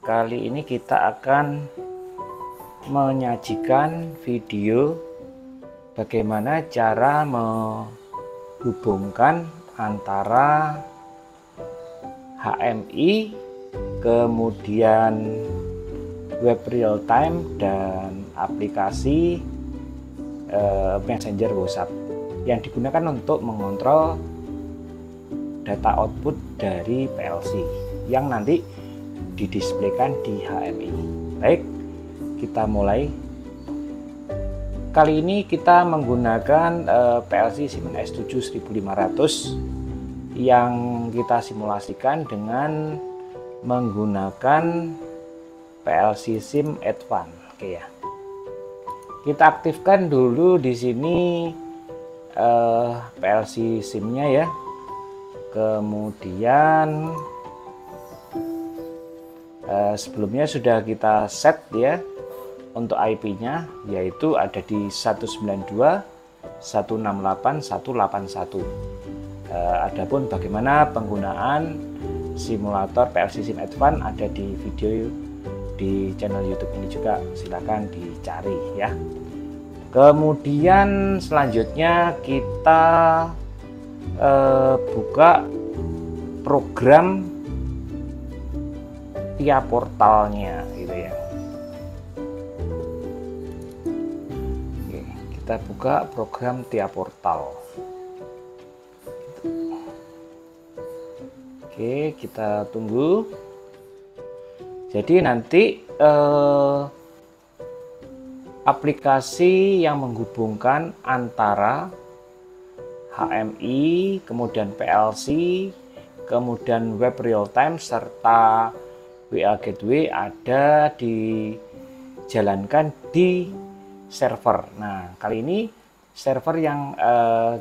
Kali ini kita akan menyajikan video bagaimana cara menghubungkan antara HMI, kemudian web real time dan aplikasi Messenger WhatsApp yang digunakan untuk mengontrol data output dari PLC yang nanti didisplaykan di HMI. Baik, kita mulai. Kali ini kita menggunakan PLC Siemens S7 1500 yang kita simulasikan dengan menggunakan PLC SIM Advance. Oke ya. Kita aktifkan dulu di sini PLC SIM-nya ya. Kemudian sebelumnya sudah kita set ya untuk IP-nya, yaitu ada di 192.168.181. Adapun bagaimana penggunaan simulator PLC SIM Advance ada di video di channel YouTube ini juga, silakan dicari ya. Kemudian selanjutnya kita buka program via portalnya gitu ya. Oke, kita buka program via portal. Oke, kita tunggu. Jadi nanti aplikasi yang menghubungkan antara HMI, kemudian PLC, kemudian web real time serta WA gateway ada dijalankan di server. Nah, kali ini server yang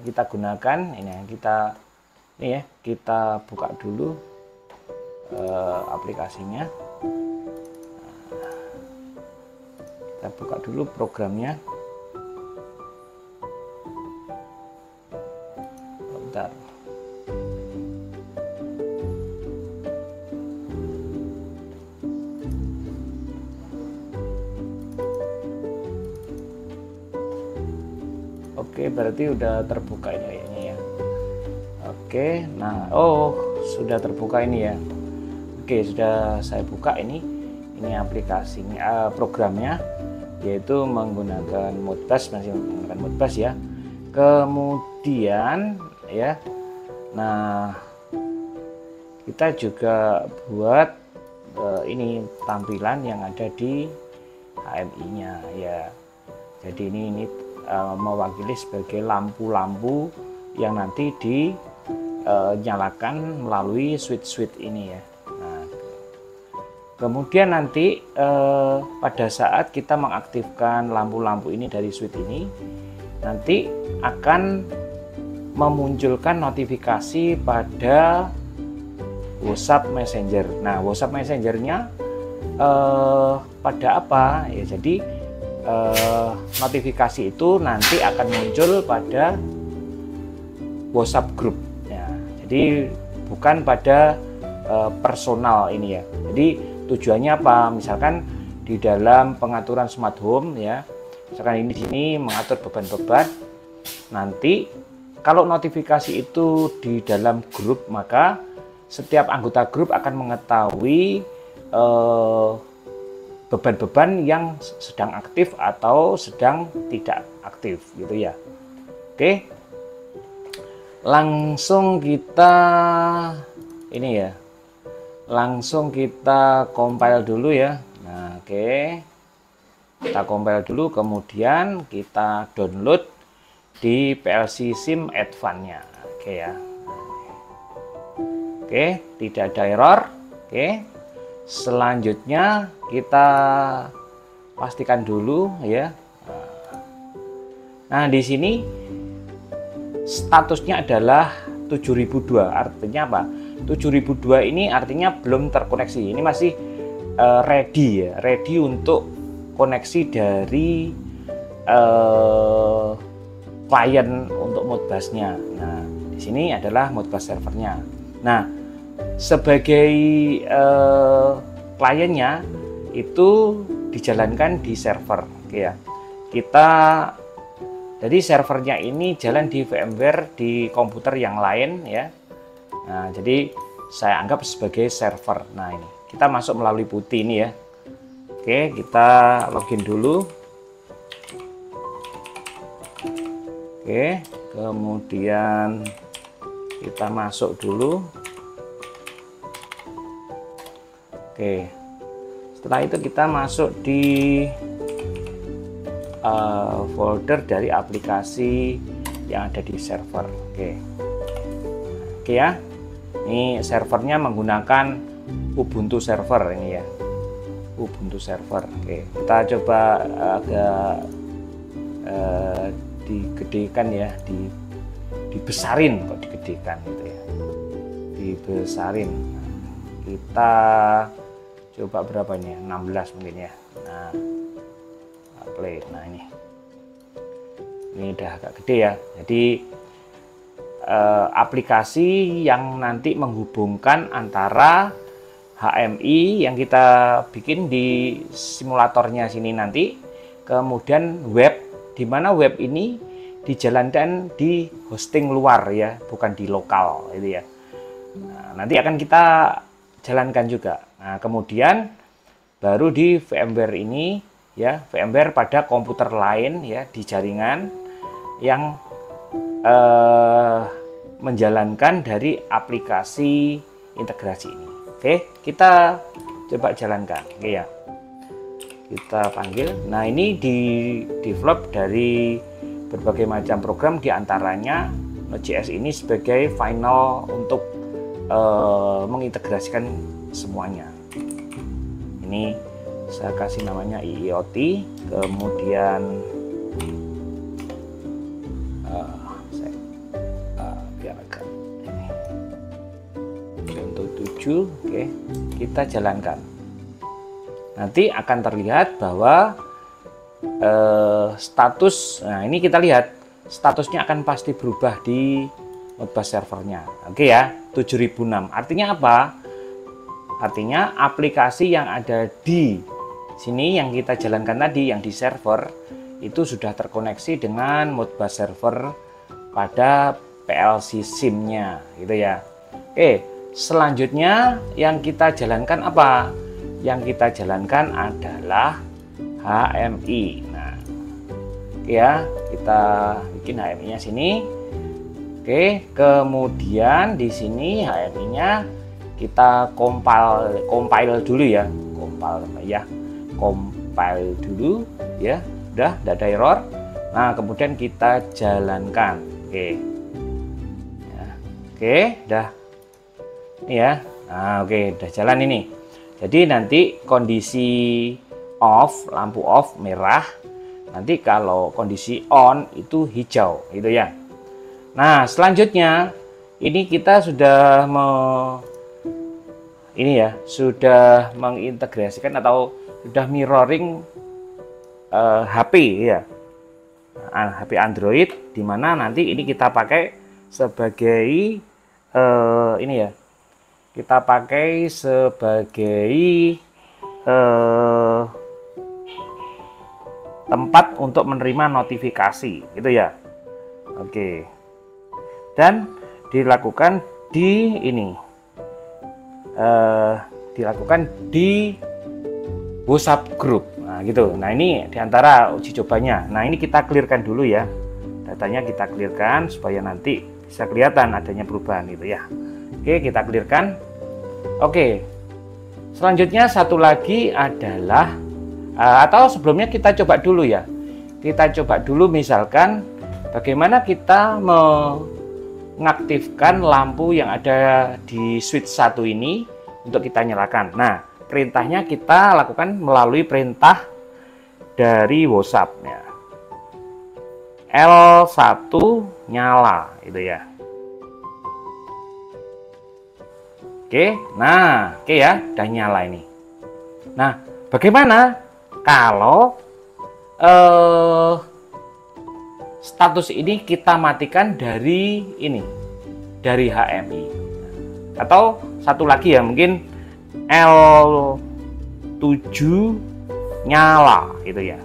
kita gunakan ini ya, kita buka dulu aplikasinya. Kita buka dulu programnya. Bentar. Oke, berarti udah terbuka ini kayaknya ya. Oke, nah, sudah terbuka ini ya. Oke, sudah saya buka ini aplikasinya, programnya, yaitu menggunakan Modbus, masih menggunakan Modbus ya. Kemudian ya, nah kita juga buat ini tampilan yang ada di HMI-nya ya. Jadi ini mewakili sebagai lampu-lampu yang nanti dinyalakan melalui switch ini ya. Nah, kemudian nanti pada saat kita mengaktifkan lampu-lampu ini dari switch ini, nanti akan memunculkan notifikasi pada WhatsApp Messenger. Nah, WhatsApp Messenger-nya pada apa ya? Jadi notifikasi itu nanti akan muncul pada WhatsApp group ya. Jadi bukan pada personal ini ya. Jadi tujuannya apa? Misalkan di dalam pengaturan smart home ya, misalkan ini di sini mengatur beban-beban. Nanti kalau notifikasi itu di dalam grup, maka setiap anggota grup akan mengetahui beban-beban yang sedang aktif atau sedang tidak aktif gitu ya. Oke, langsung kita ini ya, langsung kita compile dulu ya. Nah, oke, kita compile dulu, kemudian kita download di PLC SIM Advance-nya. Oke ya. Oke, tidak ada error. Oke, selanjutnya kita pastikan dulu ya. Nah, di sini statusnya adalah 7002. Artinya apa? 7002 ini artinya belum terkoneksi. Ini masih ready ya, ready untuk koneksi dari klien untuk Modbus-nya. Nah, di sini adalah Modbus servernya. Nah, sebagai kliennya itu dijalankan di server, oke ya. Jadi servernya ini jalan di VMware di komputer yang lain ya. Nah, jadi saya anggap sebagai server. Nah, ini kita masuk melalui putih ini ya. Oke, kita login dulu. Oke, kemudian kita masuk dulu. Oke, setelah itu kita masuk di folder dari aplikasi yang ada di server. Oke ya, ini servernya menggunakan Ubuntu server ini ya, Ubuntu server. Oke, kita coba agak digedekan ya, dibesarin, kok digedekan gitu ya, dibesarin. Kita coba berapa nih, 16 mungkin ya. Nah, play. Nah, ini udah agak gede ya. Jadi aplikasi yang nanti menghubungkan antara HMI yang kita bikin di simulatornya sini nanti, kemudian web, di mana web ini dijalankan di hosting luar ya, bukan di lokal itu ya. Nah, nanti akan kita jalankan juga. Nah, kemudian baru di VMware ini ya, VMware pada komputer lain ya, di jaringan yang menjalankan dari aplikasi integrasi ini. Oke, kita coba jalankan. Oke ya, kita panggil. Nah, ini di-develop dari berbagai macam program, diantaranya Node.js ini sebagai final untuk mengintegrasikan semuanya. Ini saya kasih namanya IIoT, kemudian biar agak ini contoh 7. Oke, kita jalankan. Nanti akan terlihat bahwa status, nah ini kita lihat statusnya akan pasti berubah di Modbus servernya. Oke ya, 7006. Artinya apa? Artinya aplikasi yang ada di sini yang kita jalankan tadi, yang di server, itu sudah terkoneksi dengan Modbus server pada PLC SIM-nya gitu ya. Oke, selanjutnya yang kita jalankan apa? Yang kita jalankan adalah HMI. Nah, oke ya, kita bikin HMI-nya sini. Oke, kemudian di sini HMI-nya kita compile dulu ya, compile dulu ya, udah tidak ada error. Nah, kemudian kita jalankan. Oke ya, oke udah ini ya. Nah, oke udah jalan ini. Jadi nanti kondisi off, lampu off merah, nanti kalau kondisi on itu hijau gitu ya. Nah, selanjutnya ini kita sudah sudah mengintegrasikan atau sudah mirroring HP ya, HP Android, di mana nanti ini kita pakai sebagai ini ya, kita pakai sebagai tempat untuk menerima notifikasi gitu ya. Oke, dan dilakukan di ini, dilakukan di WhatsApp group. Nah gitu. Nah, ini diantara uji cobanya. Nah, ini kita clearkan dulu ya, datanya kita clearkan supaya nanti bisa kelihatan adanya perubahan gitu ya. Oke, kita clearkan. Oke, selanjutnya satu lagi adalah atau sebelumnya kita coba dulu ya, kita coba dulu misalkan bagaimana kita mengaktifkan lampu yang ada di switch 1 ini untuk kita nyalakan. Nah, perintahnya kita lakukan melalui perintah dari WhatsApp ya. L1 nyala itu ya. Oke, nah oke ya, udah nyala ini. Nah, bagaimana kalau status ini kita matikan dari ini, dari HMI, atau satu lagi ya, mungkin 7 nyala gitu ya.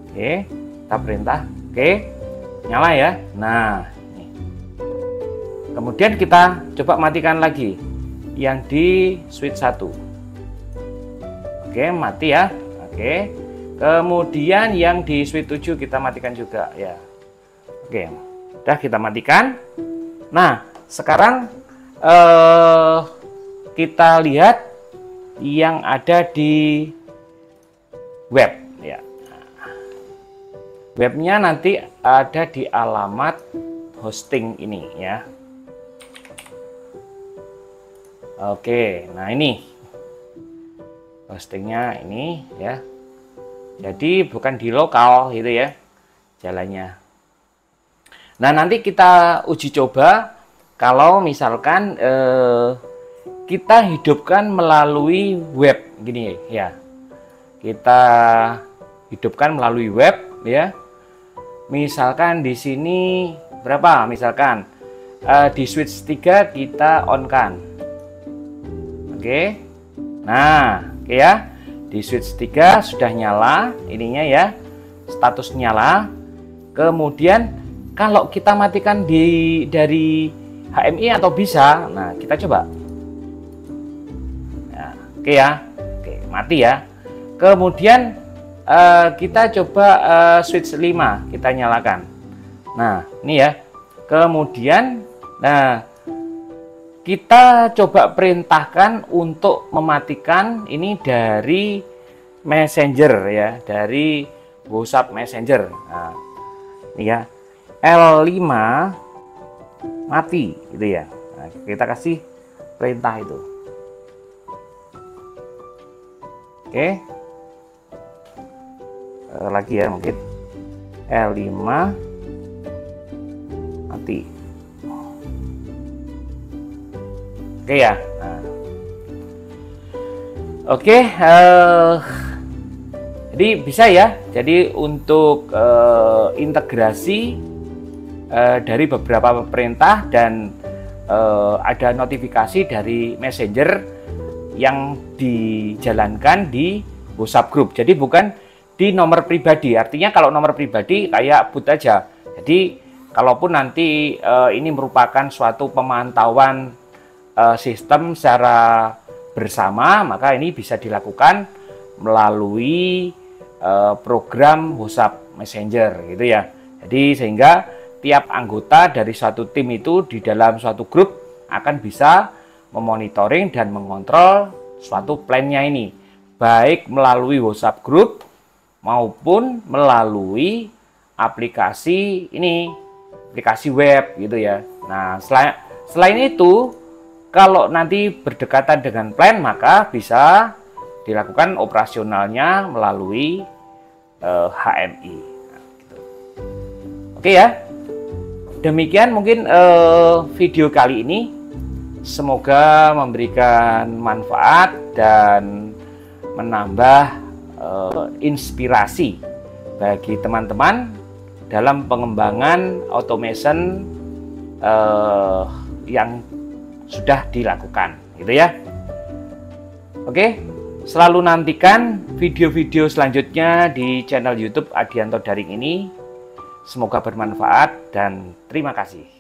Oke, kita perintah. Oke, nyala ya. Nah, ini. Kemudian kita coba matikan lagi yang di switch 1. Oke, mati ya. Oke. Kemudian yang di switch 7 kita matikan juga ya. Oke, udah kita matikan. Nah, sekarang kita lihat yang ada di web ya. Webnya nanti ada di alamat hosting ini ya. Oke, nah ini hostingnya ini ya. Jadi bukan di lokal gitu ya jalannya. Nah, nanti kita uji coba kalau misalkan kita hidupkan melalui web gini ya. Kita hidupkan melalui web ya. Misalkan di sini berapa? Misalkan di switch 3 kita on kan. Oke. Nah, oke ya. Di switch 3 sudah nyala ininya ya. Status nyala. Kemudian kalau kita matikan dari HMI atau bisa, nah kita coba. Nah, oke ya. Oke, mati ya. Kemudian kita coba switch 5 kita nyalakan. Nah, ini ya. Kemudian nah kita coba perintahkan untuk mematikan ini dari Messenger ya, dari WhatsApp Messenger. Nah, ini ya. L5 mati gitu ya. Nah, kita kasih perintah itu. Oke. Lagi ya mungkin L5 mati. Oke ya. Nah. Oke, jadi bisa ya. Jadi untuk integrasi dari beberapa perintah dan ada notifikasi dari Messenger yang dijalankan di WhatsApp Group. Jadi bukan di nomor pribadi. Artinya kalau nomor pribadi kayak boot aja. Jadi kalaupun nanti ini merupakan suatu pemantauan sistem secara bersama, maka ini bisa dilakukan melalui program WhatsApp Messenger gitu ya. Jadi sehingga tiap anggota dari suatu tim itu di dalam suatu grup akan bisa memonitoring dan mengontrol suatu plannya ini, baik melalui WhatsApp Group maupun melalui aplikasi ini, aplikasi web gitu ya. Nah, selain itu, kalau nanti berdekatan dengan plan, maka bisa dilakukan operasionalnya melalui HMI. Nah, gitu. Oke ya, demikian mungkin video kali ini. Semoga memberikan manfaat dan menambah inspirasi bagi teman-teman dalam pengembangan automation yang sudah dilakukan, gitu ya. Oke, selalu nantikan video-video selanjutnya di channel YouTube Adianto Daring ini. Semoga bermanfaat dan terima kasih.